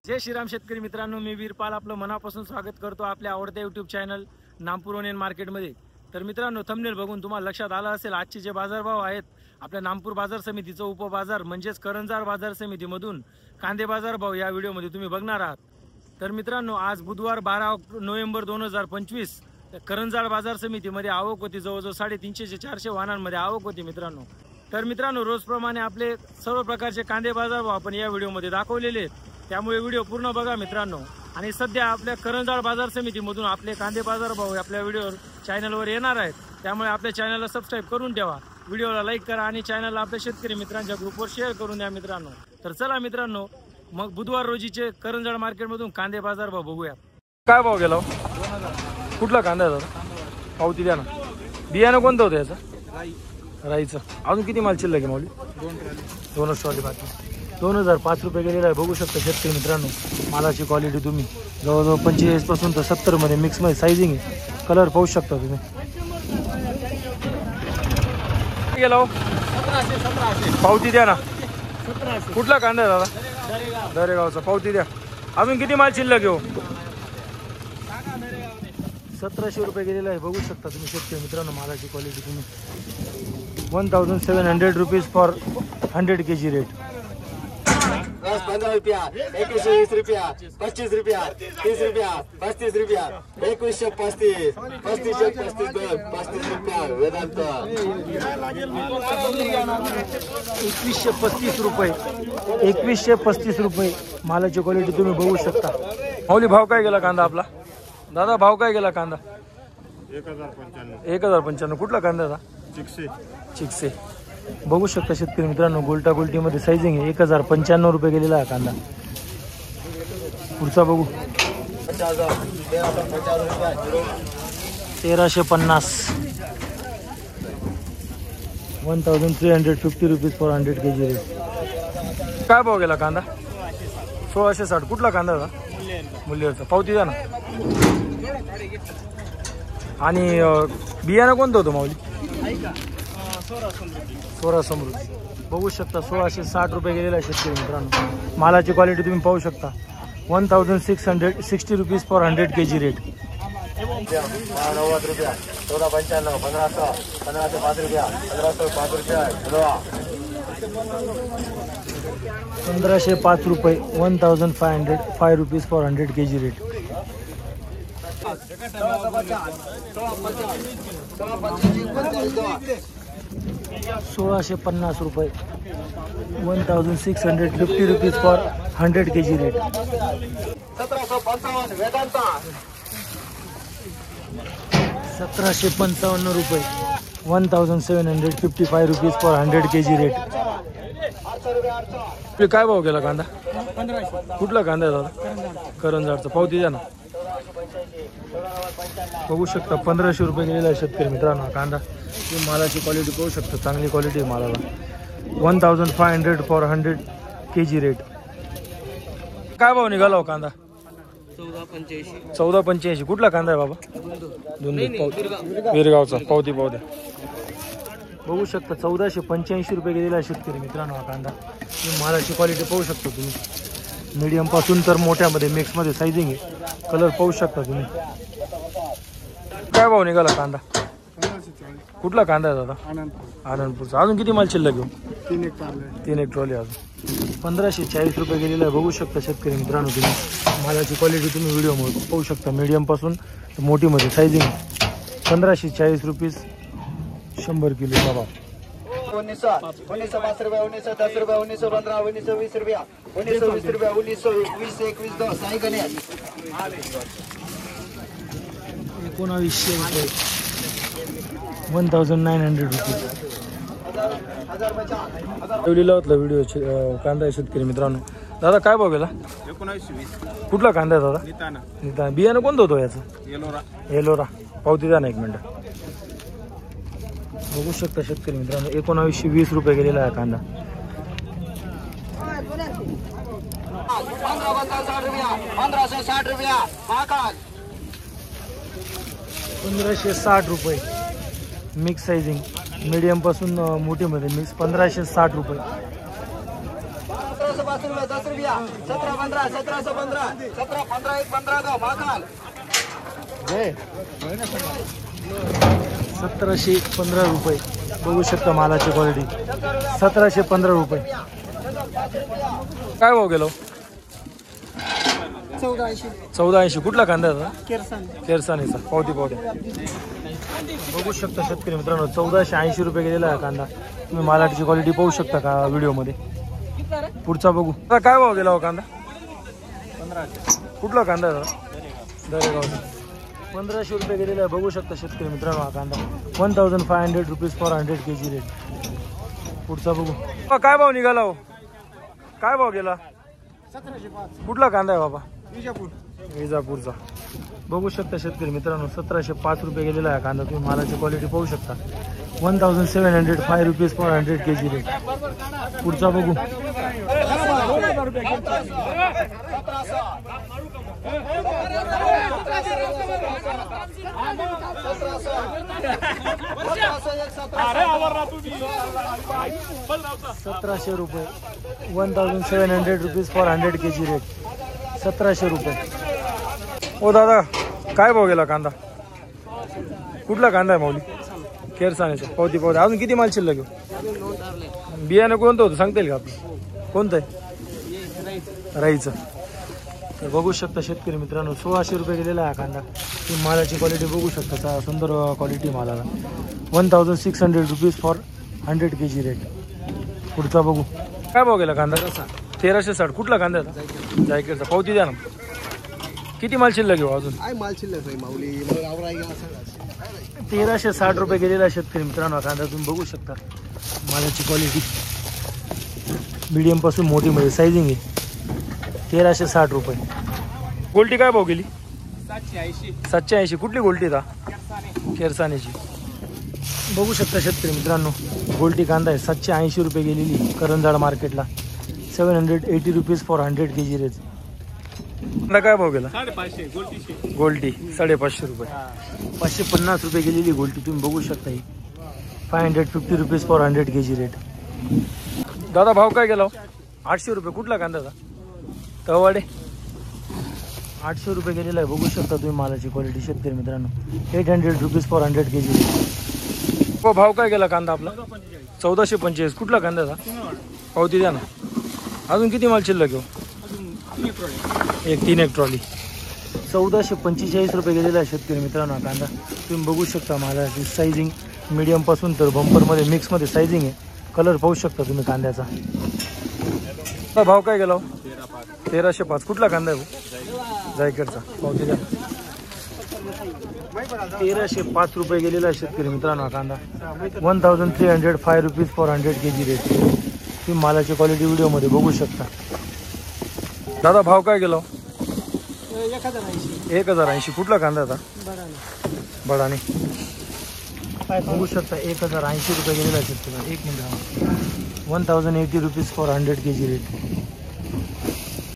जय श्रीराम शेतकरी मित्रांनो, मी वीरपाल आपलं मनापासून स्वागत करतो आपल्या आवडत्या यूट्यूब चॅनल नामपूर ओनियन मार्केटमध्ये। तर मित्रांनो, थंबनेल बघून तुम्हाला लक्षात आलं असेल आजचे जे बाजारभाव आहेत आपल्या नामपूर बाजार समितीचं उपबाजार म्हणजेच करंजाड बाजार समितीमधून कांदे बाजारभाव या व्हिडिओमध्ये तुम्ही बघणार आहात। तर मित्रांनो, आज बुधवार 12 नोव्हेंबर 2025 करंजाड बाजार समितीमध्ये आवक होती जवळजवळ 350 ते 400 वाहनांमध्ये आवक होती मित्रांनो। तर मित्रांनो, रोजप्रमाणे आपले सर्व प्रकारचे कांदे बाजारभाव आपण या व्हिडिओमध्ये दाखवलेले आहेत, त्यामुळे व्हिडिओ पूर्ण बघा मित्रांनो। आणि सध्या आपल्या करंजाड बाजार समितीमधून आपले कांदे बाजारभाव आपल्या व्हिडिओ चॅनलवर येणार आहेत, त्यामुळे आपल्या चॅनलला सबस्क्राइब करून ठेवा, व्हिडिओला लाईक करा आणि चॅनलला आपल्या शेतकरी मित्रांच्या ग्रुपवर शेअर करून द्या मित्रांनो। तर चला मित्रांनो, मग बुधवार रोजीचे करंजाड मार्केटमधून कांदे बाजारभाव बघूया। काय भाव गेला? 2000। कुठला कांदा आहे दादा? पावती द्या ना। बियाणं कोणतं होतं याचं? राईचं। अजून किती माल शिल्लक आहे माऊली? 2 स्टॉली बाकी। 2005 रुपये गेलेला आहे, बघू शकता शेतकरी मित्रांनो। मालाची क्वालिटी तुम्ही जवळजवळ 45 पासून तर 70 मध्ये मिक्स मध्ये साइजिंग आहे, कलर पाहू शकता तुम्ही। गेला हो? 1700। पावती द्या ना। 1700। कुठला कांदा आहे दादा? दरेगावचा। पावती द्या। अजून किती माल शिल्लक घेऊ? 1700 रुपये गेलेला आहे, बघू शकता तुम्ही शेतकरी मित्रांनो। मालाची क्वालिटी तुम्ही 1700 रुपीज फॉर 100 kg रेट। 15 रुपया, 21 रुपया, 25 रुपया, 30 रुपया, 35 रुपया, 2135, 35 रुपया वेदांत। 2135 रुपये, 2135 रुपये मालाची क्वालिटी तुम्ही बघू शकता। माऊली, भाव काय गेला कांदा आपला? दादा, भाव काय गेला कांदा? 1095। कुठला कांदा था? चिकसे। बघू शकता शेतकरी मित्रांनो, गोल्टा गोल्टीमध्ये साइजिंग आहे। 1095 रुपये गेलेला आहे कांदा। पुढचा बघू। 1350, 1350 रुपीज फॉर 100 kg रेट। काय भाव गेला कांदा? 1660। कुठला कांदा होता? मुल्लेरचा। पावती द्या ना। आणि बियाणं कोणतं होतं माऊली? सोरा समृद्धी। बघू शकता 1660 रुपये गेलेला आहे शेतकरी मित्रांनो। मालाची क्वालिटी तुम्ही पाहू शकता। 1660 रुपीज फॉर 100 kg रेट। 90 रुपया, 1495, 1500, 1505 रुपया, 1505 रुपया, 1505 रुपये, 1505 रुपीज फॉर 100 kg रेट। 1650 रुपये, 1650 rupees for 100 kg rate. 1755 Vedanta. 1755 रुपये, 1755 रुपीज फॉर 100 kg रेट। काय भाव गेला कांदा? 1500। कुठला कांदा आहे दादा? करंजाडचा। पावती द्या ना। बघू शकता 1500 रुपये गेलेला आहे शेतकरी मित्रांनो कांदा। तुम्ही मालाची क्वालिटी पाहू शकता, चांगली क्वालिटी आहे मालाला। 1500 फॉर 100 kg रेट। काय भाव निघाला हो कांदा? 1485। कुठला कांदा आहे बाबा? वीरगावचा। पावती पाहू द्या। बघू शकता 1485 रुपये गेलेला आहे शेतकरी मित्रांनो हा कांदा। तुम्ही मालाची क्वालिटी पाहू शकता तुम्ही, मीडियम पासून तर मोठ्यामध्ये मिक्स मध्ये साइजिंग आहे, कलर पाहू शकता तुम्ही। काय भाव निघाला कांदा? कुठला कांदा आहे दादा? आनंदपूरचा। अजून किती माल शिल्लक घेऊ? 3 एक ट्रॉली अजून। 1540 रुपये गेलेला आहे, बघू शकता शेतकरी मित्रांनो तुम्ही। मालाची क्वालिटी तुम्ही व्हिडिओमध्ये पाहू शकता, मीडियम पासून मोठीमध्ये साइजिंग। 1540 रुपीज 100 किलो भाव। 1905 रुपया, 1910 रुपया, 1915, 1920 रुपया, 1920 रुपया, 1920, 21, साई गणेश। 1900 रुपये, 1900 रुपीज। ठेवलेला होता व्हिडिओ कांदा शेतकरी मित्रांनो। दादा, काय भाव गेला? 1920। कुठला कांदा आहे दादा? निताना। बियाणं कोणतं होतं याचं? एलोरा। पावती द्या ना 1 मिनिट। बघू शकता शेतकरी मित्रांनो 1920 रुपये गेलेला आहे कांदा। 1560 रुपया, 1560 रुपये मिक्स साइजिंग, मीडियम पासून मोठीमध्ये मिक्स 1560 रुपये। रुपया 17-15 1715 17-15 1 15 दो महाकाल 1715 रुपये बघू शकता मालाची क्वालिटी 1715 रुपये. काय भाव गेलो? 1480. कुठला कांदा आहे? केरसानीचा. पावती बघू शकता शेतकरी मित्रांनो 1480 रुपये गेलेला आहे कांदा. तुम्ही मालाची क्वालिटी पाहू शकता का व्हिडिओमध्ये. पुढचा बघू. काय भाव गेला हो कांदा? 1500. कुठला कांदा आहे? दरेगावचा. 1500 रुपये गेलेला आहे. बघू शकता शेतकरी मित्रांनो हा कांदा 1500 रुपीज फॉर 100 kg रेट. पुढचा बघू. काय भाव निघाला हो? काय भाव गेला? 1705. कुठला कांदा आहे बाबा? विजापूरचा. बघू शकता शेतकरी मित्रांनो 1705 रुपये गेलेला आहे कांदा. तुम्ही मालाची क्वालिटी पाहू शकता 1705 रुपीज फॉर 100 kg रेट. पुढचा बघू. ₹1700 रुपये 1700 रुपीज फॉर 100 kg रेट. 1700 रुपये. ओ दादा काय भाव गेला कांदा? कुठला कांदा आहे माऊली? केरसानीचा. पावती. अजून किती माल शिल्लक घेऊ? बियाणं कोणतं होतं सांगता येईल का आपलं? कोणतं आहे? राईचं. तर बघू शकता शेतकरी मित्रांनो 1600 रुपये गेलेला आहे कांदा. तुम्ही मालाची क्वालिटी बघू शकता. सुंदर क्वालिटी मालाला 1600 रुपीज फॉर 100 kg रेट. पुढचा बघू. काय भाव गेला कांदा? 1360. कुठला कांदा आहे? जायकेडचा. पावती द्या ना. किती माल शिल्लक घेऊ अजून? 1360 रुपये गेलेला आहे शेतकरी मित्रांनो कांदा. तुम्ही बघू शकता मालाची क्वालिटी मीडियम पासून मोठी मध्ये सायझिंग आहे. 1360 रुपये. गोल्टी काय भाव गेली? 780. कुठली गोल्टी का? केरसानीची. बघू शकता शेतकरी मित्रांनो गोल्टी कांदा आहे 780 रुपये गेलेली करंजाड मार्केटला. 780 रुपीज फॉर 100 kg रेट. कांदा काय भाव गेला? 550. गोल्टी 550 रुपये. 550 रुपये गेलेली गोल्टी. तुम्ही बघू शकता ही 550 रुपीज फॉर 100 kg रेट. दादा भाव काय गेला? 800 रुपये. कुठला कांद्याचा? तवाडे. 800 रुपये गेलेला आहे. बघू शकता तुम्ही मालाची क्वालिटी शेतकरी मित्रांनो 800 रुपीज फॉर 100 kg रेट. हो भाव काय गेला कांदा आपला? 1445. कुठला कांद्याचा? पावती द्या ना. अजून किती माल शिल्लक घेऊ? 3 ट्रॉली. 1445 रुपये गेलेला आहे शेतकरी मित्रांनो कांदा. तुम्ही बघू शकता मालाची सायझिंग मीडियम पासून तर बंपरमध्ये मिक्समध्ये सायझिंग आहे. कलर पाहू शकता तुम्ही कांद्याचा. भाव काय गेला? 1305. कुठला कांदा आहे? जायकेडचा. पावती द्या. 1305 रुपये गेलेला आहे शेतकरी मित्रांनो कांदा 1305 रुपीज फॉर 100 kg रेट. तुम्ही मालाची क्वालिटी व्हिडिओमध्ये बघू शकता. दादा भाव काय गेला? 1080. कुठला कांदा आता? बडाने. बघू शकता 1080 रुपये गेलेला आहे शेतकरी. 1 minute. 1080 rupees for 100 kg rate.